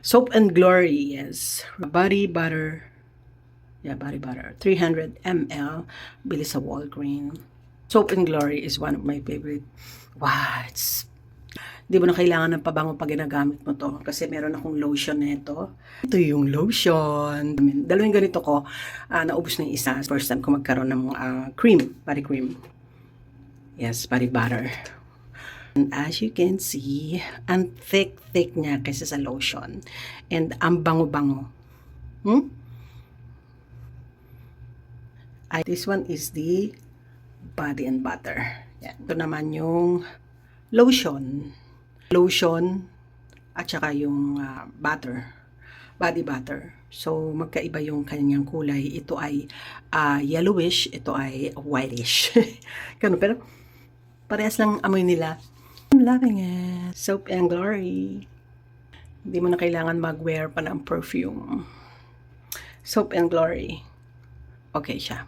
Soap and Glory, yes. Body butter. Yeah, body butter. 300 ml. Bili sa Walgreens. Soap and Glory is one of my favorite. Wow, di mo na kailangan ng pabango pag ginagamit mo to. Kasi meron akong lotion nito. Ito yung lotion. Dalawang ganito ko. Naubos na yung isa. First time ko magkaroon ng cream. Body cream. Yes, body butter. And as you can see, ang thick niya kaysa sa lotion. And ang bango-bango. This one is the body and butter. Yan. Ito naman yung lotion. Lotion at saka yung butter. Body butter. So, magkaiba yung kanyang kulay. Ito ay yellowish. Ito ay whitish. Ganun. Pero, parehas lang amoy nila. I'm loving it. Soap and Glory. Hindi mo na kailangan mag-wear pa ng perfume. Soap and Glory. Okay siya.